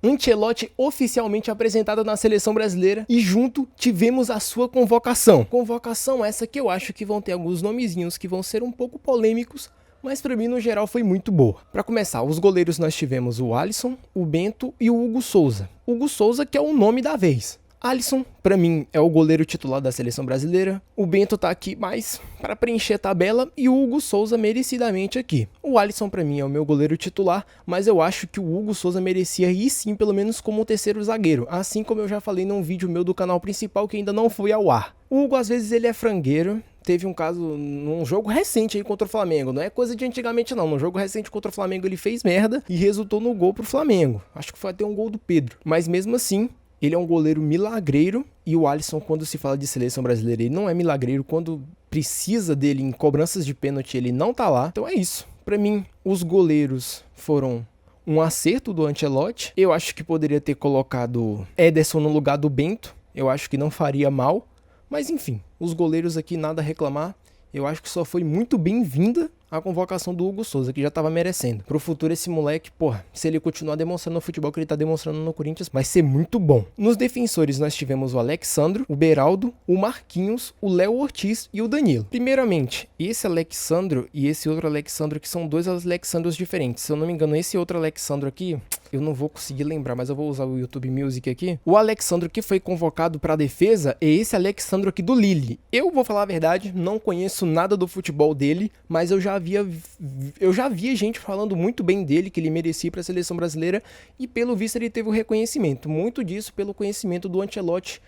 Ancelotti oficialmente apresentado na seleção brasileira e junto tivemos a sua convocação. Convocação essa que eu acho que vão ter alguns nomezinhos que vão ser um pouco polêmicos, mas pra mim no geral foi muito boa. Pra começar, os goleiros nós tivemos o Alisson, o Bento e o Hugo Souza. Hugo Souza que é o nome da vez. Alisson, pra mim, é o goleiro titular da seleção brasileira. O Bento tá aqui mais para preencher a tabela e o Hugo Souza merecidamente aqui. O Alisson, pra mim, é o meu goleiro titular, mas eu acho que o Hugo Souza merecia ir sim, pelo menos como o terceiro zagueiro. Assim como eu já falei num vídeo meu do canal principal que ainda não foi ao ar. O Hugo, às vezes, ele é frangueiro. Teve um caso num jogo recente aí contra o Flamengo. Não é coisa de antigamente não. No jogo recente contra o Flamengo ele fez merda e resultou no gol pro Flamengo. Acho que foi até um gol do Pedro. Mas mesmo assim, ele é um goleiro milagreiro e o Alisson, quando se fala de seleção brasileira, ele não é milagreiro. Quando precisa dele em cobranças de pênalti, ele não tá lá. Então é isso. Pra mim, os goleiros foram um acerto do Ancelotti. Eu acho que poderia ter colocado Ederson no lugar do Bento. Eu acho que não faria mal. Mas enfim, os goleiros aqui nada a reclamar. Eu acho que só foi muito bem-vinda a convocação do Hugo Souza, que já tava merecendo. Pro futuro esse moleque, porra, se ele continuar demonstrando no futebol que ele tá demonstrando no Corinthians, vai ser muito bom. Nos defensores nós tivemos o Alexandro, o Beraldo, o Marquinhos, o Léo Ortiz e o Danilo. Primeiramente, esse Alexandro e esse outro Alexandro, que são dois Alexandros diferentes. Se eu não me engano, esse outro Alexandro aqui, eu não vou conseguir lembrar, mas eu vou usar o YouTube Music aqui. O Alexandro que foi convocado pra defesa é esse Alexandro aqui do Lille. Eu vou falar a verdade, não conheço nada do futebol dele, mas eu já via gente falando muito bem dele, que ele merecia para a seleção brasileira, e pelo visto ele teve o reconhecimento. Muito disso pelo conhecimento do Ancelotti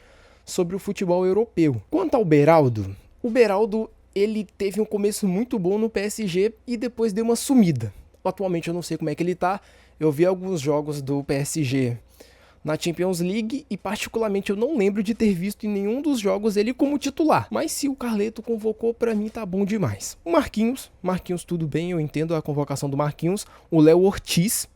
sobre o futebol europeu. Quanto ao Beraldo, o Beraldo ele teve um começo muito bom no PSG e depois deu uma sumida. Atualmente eu não sei como é que ele tá. Eu vi alguns jogos do PSG na Champions League e particularmente eu não lembro de ter visto em nenhum dos jogos ele como titular. Mas se o Carleto convocou, pra mim tá bom demais. O Marquinhos tudo bem, eu entendo a convocação do Marquinhos. O Léo Ortiz,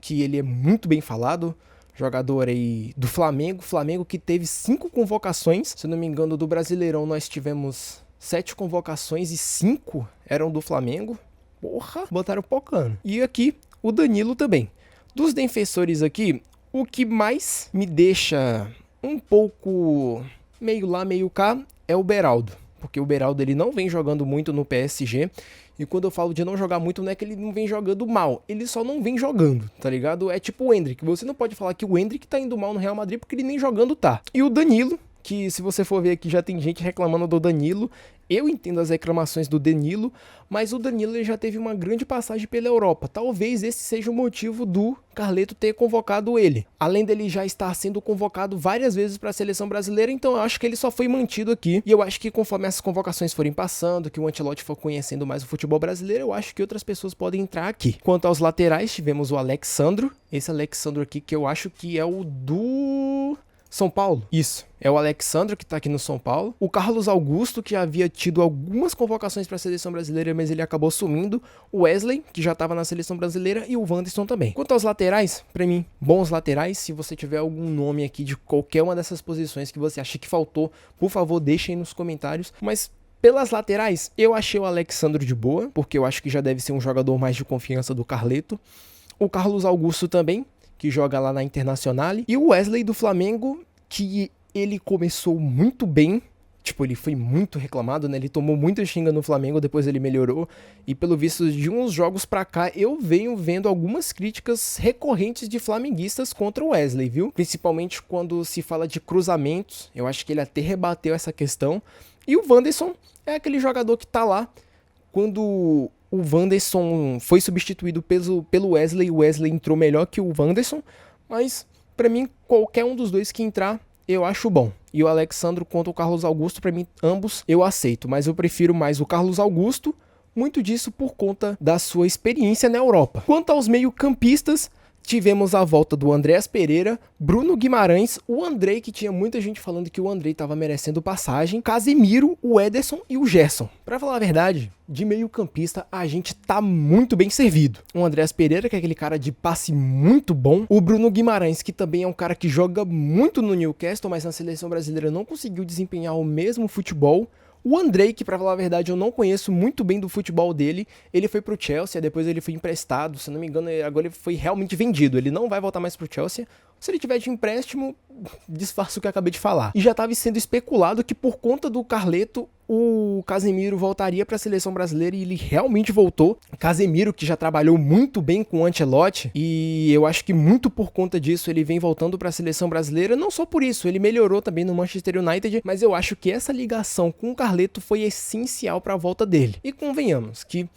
que ele é muito bem falado, jogador aí do Flamengo. Flamengo que teve 5 convocações, se não me engano do Brasileirão nós tivemos 7 convocações e 5 eram do Flamengo. Porra, botaram pocando. E aqui o Danilo também. Dos defensores aqui, o que mais me deixa um pouco meio lá, meio cá, é o Beraldo. Porque o Beraldo ele não vem jogando muito no PSG. E quando eu falo de não jogar muito, não é que ele não vem jogando mal. Ele só não vem jogando, tá ligado? É tipo o Endrick. Você não pode falar que o Endrick tá indo mal no Real Madrid porque ele nem jogando tá. E o Danilo, que se você for ver aqui já tem gente reclamando do Danilo. Eu entendo as reclamações do Danilo, mas o Danilo ele já teve uma grande passagem pela Europa. Talvez esse seja o motivo do Carleto ter convocado ele. Além dele já estar sendo convocado várias vezes para a seleção brasileira, então eu acho que ele só foi mantido aqui. E eu acho que conforme essas convocações forem passando, que o Ancelotti for conhecendo mais o futebol brasileiro, eu acho que outras pessoas podem entrar aqui. Quanto aos laterais, tivemos o Alexandro. Esse Alexandro aqui que eu acho que é o do São Paulo. Isso. É o Alexandro que tá aqui no São Paulo. O Carlos Augusto, que havia tido algumas convocações para a seleção brasileira, mas ele acabou sumindo. O Wesley, que já tava na seleção brasileira. E o Wanderson também. Quanto aos laterais, pra mim, bons laterais. Se você tiver algum nome aqui de qualquer uma dessas posições que você acha que faltou, por favor, deixa aí nos comentários. Mas pelas laterais, eu achei o Alexandro de boa, porque eu acho que já deve ser um jogador mais de confiança do Carleto. O Carlos Augusto também, que joga lá na Internacional. E o Wesley do Flamengo, que ele começou muito bem. Tipo, ele foi muito reclamado, né? Ele tomou muita xinga no Flamengo, depois ele melhorou. E pelo visto de uns jogos pra cá, eu venho vendo algumas críticas recorrentes de flamenguistas contra o Wesley, viu? Principalmente quando se fala de cruzamentos. Eu acho que ele até rebateu essa questão. E o Wanderson é aquele jogador que tá lá. Quando o Wanderson foi substituído pelo Wesley, o Wesley entrou melhor que o Wanderson. Mas, pra mim, qualquer um dos dois que entrar, eu acho bom. E o Alexandro contra o Carlos Augusto, pra mim, ambos eu aceito. Mas eu prefiro mais o Carlos Augusto, muito disso por conta da sua experiência na Europa. Quanto aos meio-campistas, tivemos a volta do Andreas Pereira, Bruno Guimarães, o Andrei, que tinha muita gente falando que o Andrei estava merecendo passagem, Casemiro, o Ederson e o Gerson. Pra falar a verdade, de meio campista a gente tá muito bem servido. O Andreas Pereira, que é aquele cara de passe muito bom, o Bruno Guimarães, que também é um cara que joga muito no Newcastle, mas na seleção brasileira não conseguiu desempenhar o mesmo futebol, O Andrei, que pra falar a verdade eu não conheço muito bem do futebol dele, ele foi pro Chelsea, depois ele foi emprestado, se não me engano, agora ele foi realmente vendido, ele não vai voltar mais pro Chelsea. Se ele tiver de empréstimo, disfarça o que eu acabei de falar. E já estava sendo especulado que por conta do Carleto, o Casemiro voltaria para a seleção brasileira e ele realmente voltou. Casemiro, que já trabalhou muito bem com o Ancelotti, e eu acho que muito por conta disso ele vem voltando para a seleção brasileira. Não só por isso, ele melhorou também no Manchester United, mas eu acho que essa ligação com o Carleto foi essencial para a volta dele. E convenhamos que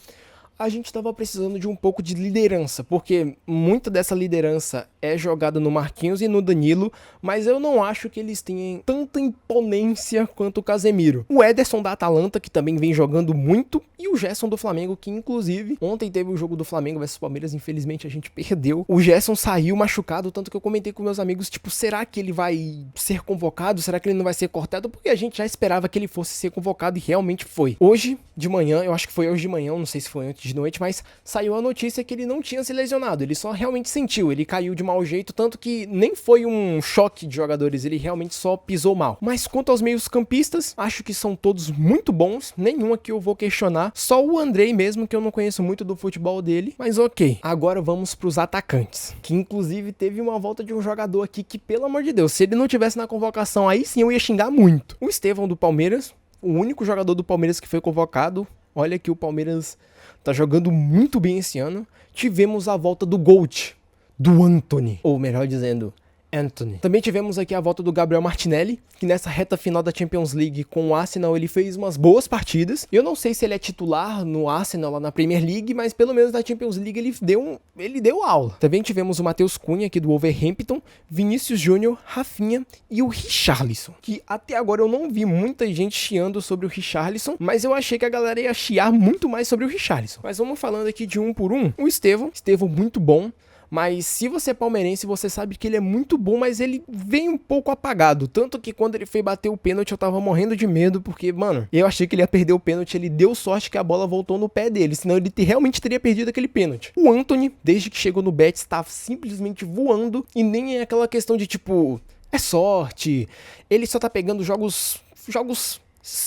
a gente estava precisando de um pouco de liderança, porque muita dessa liderança é jogada no Marquinhos e no Danilo, mas eu não acho que eles tenham tanta imponência quanto o Casemiro. O Ederson da Atalanta, que também vem jogando muito, e o Gerson do Flamengo, que inclusive ontem teve o jogo do Flamengo versus Palmeiras, infelizmente a gente perdeu. O Gerson saiu machucado, tanto que eu comentei com meus amigos, tipo, será que ele vai ser convocado? Será que ele não vai ser cortado? Porque a gente já esperava que ele fosse ser convocado e realmente foi. Hoje de manhã, eu acho que foi hoje de manhã, não sei se foi antes de noite, mas saiu a notícia que ele não tinha se lesionado, ele só realmente sentiu, ele caiu de mau jeito, tanto que nem foi um choque de jogadores, ele realmente só pisou mal. Mas quanto aos meios campistas, acho que são todos muito bons, nenhum aqui eu vou questionar, só o Andrei mesmo, que eu não conheço muito do futebol dele, mas ok. Agora vamos pros atacantes, que inclusive teve uma volta de um jogador aqui que, pelo amor de Deus, se ele não tivesse na convocação, aí sim eu ia xingar muito. O Estevão do Palmeiras, o único jogador do Palmeiras que foi convocado. Olha que o Palmeiras tá jogando muito bem esse ano. Tivemos a volta do GOAT, do Antony, ou melhor dizendo, Antony. Também tivemos aqui a volta do Gabriel Martinelli, que nessa reta final da Champions League com o Arsenal ele fez umas boas partidas. Eu não sei se ele é titular no Arsenal lá na Premier League, mas pelo menos na Champions League ele deu aula. Também tivemos o Matheus Cunha aqui do Wolverhampton, Vinícius Júnior, Rafinha e o Richarlison, que até agora eu não vi muita gente chiando sobre o Richarlison, mas eu achei que a galera ia chiar muito mais sobre o Richarlison. Mas vamos falando aqui de um por um. O Estevão muito bom. Mas se você é palmeirense, você sabe que ele é muito bom, mas ele vem um pouco apagado. Tanto que quando ele foi bater o pênalti, eu tava morrendo de medo, porque, mano, eu achei que ele ia perder o pênalti, ele deu sorte que a bola voltou no pé dele, senão ele realmente teria perdido aquele pênalti. O Antony, desde que chegou no Betis, tá simplesmente voando, e nem é aquela questão de, tipo, é sorte, ele só tá pegando jogos...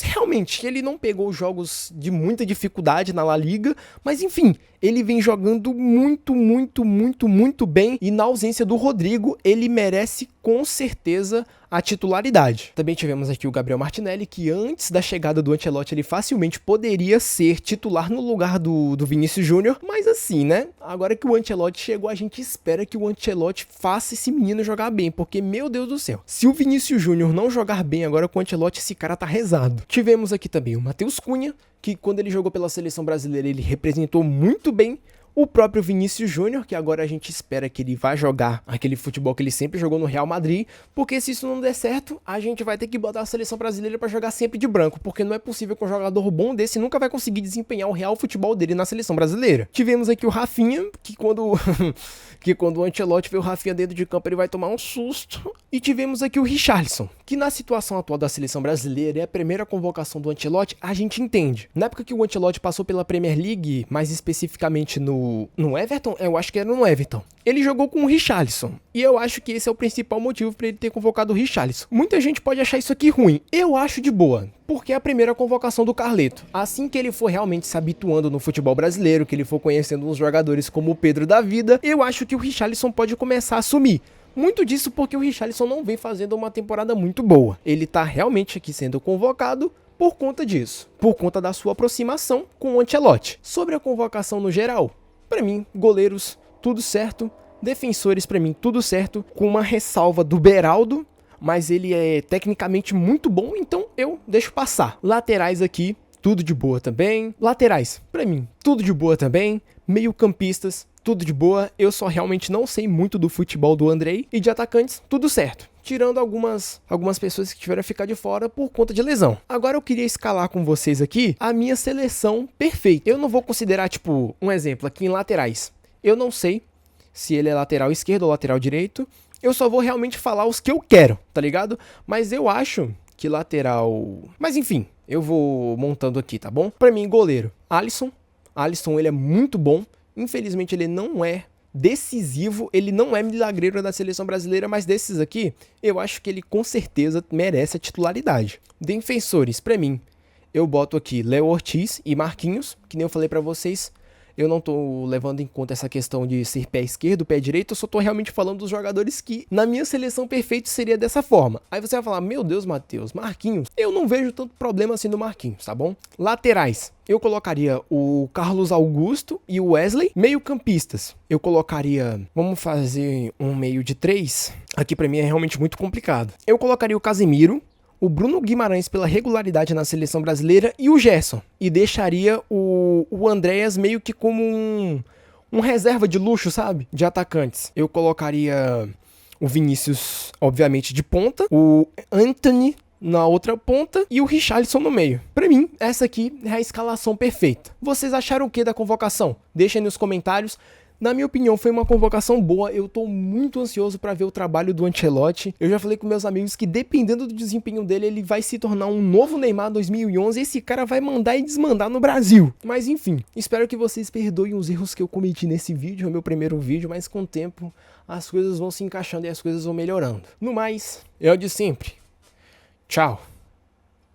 Realmente, ele não pegou jogos de muita dificuldade na La Liga, mas enfim, ele vem jogando muito bem, e na ausência do Rodrigo, ele merece com certeza a titularidade. Também tivemos aqui o Gabriel Martinelli, que antes da chegada do Ancelotti, ele facilmente poderia ser titular no lugar do Vinícius Júnior, mas assim, né? Agora que o Ancelotti chegou, a gente espera que o Ancelotti faça esse menino jogar bem, porque, meu Deus do céu, se o Vinícius Júnior não jogar bem agora com o Ancelotti, esse cara tá rezado. Tivemos aqui também o Matheus Cunha, que quando ele jogou pela seleção brasileira, ele representou muito bem. O próprio Vinícius Júnior, que agora a gente espera que ele vá jogar aquele futebol que ele sempre jogou no Real Madrid, porque se isso não der certo, a gente vai ter que botar a seleção brasileira pra jogar sempre de branco, porque não é possível que um jogador bom desse nunca vai conseguir desempenhar o real futebol dele na seleção brasileira. Tivemos aqui o Rafinha, que quando o Ancelotti vê o Rafinha dentro de campo, ele vai tomar um susto. E tivemos aqui o Richarlison, que na situação atual da seleção brasileira é a primeira convocação do Ancelotti, a gente entende. Na época que o Ancelotti passou pela Premier League, mais especificamente no Everton, eu acho que era no Everton, ele jogou com o Richarlison, e eu acho que esse é o principal motivo para ele ter convocado o Richarlison. Muita gente pode achar isso aqui ruim, eu acho de boa, porque é a primeira convocação do Carleto. Assim que ele for realmente se habituando no futebol brasileiro, que ele for conhecendo uns jogadores como o Pedro da vida, eu acho que o Richarlison pode começar a assumir. Muito disso porque o Richarlison não vem fazendo uma temporada muito boa. Ele tá realmente aqui sendo convocado por conta disso, por conta da sua aproximação com o Ancelotti. Sobre a convocação no geral, pra mim, goleiros, tudo certo. Defensores, pra mim, tudo certo. Com uma ressalva do Beraldo, mas ele é tecnicamente muito bom, então eu deixo passar. Laterais aqui, tudo de boa também. Laterais, pra mim, tudo de boa também. Meio-campistas, tudo de boa. Eu só realmente não sei muito do futebol do Andrei. E de atacantes, tudo certo. Tirando algumas pessoas que tiveram a ficar de fora por conta de lesão. Agora eu queria escalar com vocês aqui a minha seleção perfeita. Eu não vou considerar, tipo, um exemplo aqui em laterais. Eu não sei se ele é lateral esquerdo ou lateral direito. Eu só vou realmente falar os que eu quero, tá ligado? Mas eu acho que lateral... Mas enfim, eu vou montando aqui, tá bom? Pra mim, goleiro, Alisson. Alisson, ele é muito bom. Infelizmente, ele não é decisivo, ele não é milagreiro da seleção brasileira, mas desses aqui, eu acho que ele com certeza merece a titularidade. Defensores, pra mim, eu boto aqui Léo Ortiz e Marquinhos, que nem eu falei pra vocês. Eu não tô levando em conta essa questão de ser pé esquerdo, pé direito, eu só tô realmente falando dos jogadores que na minha seleção perfeita seria dessa forma. Aí você vai falar, meu Deus, Matheus, Marquinhos, eu não vejo tanto problema assim no Marquinhos, tá bom? Laterais, eu colocaria o Carlos Augusto e o Wesley. Meio-campistas, eu colocaria, vamos fazer um meio de 3, aqui pra mim é realmente muito complicado. Eu colocaria o Casemiro, o Bruno Guimarães pela regularidade na seleção brasileira e o Gerson. E deixaria o Andreas meio que como um reserva de luxo, sabe? De atacantes. Eu colocaria o Vinícius, obviamente, de ponta, o Antony na outra ponta e o Richarlison no meio. Pra mim, essa aqui é a escalação perfeita. Vocês acharam o que da convocação? Deixem aí nos comentários. Na minha opinião, foi uma convocação boa. Eu tô muito ansioso pra ver o trabalho do Ancelotti. Eu já falei com meus amigos que, dependendo do desempenho dele, ele vai se tornar um novo Neymar 2011. Esse cara vai mandar e desmandar no Brasil. Mas enfim, espero que vocês perdoem os erros que eu cometi nesse vídeo. É o meu primeiro vídeo, mas com o tempo as coisas vão se encaixando e as coisas vão melhorando. No mais, é o de sempre. Tchau.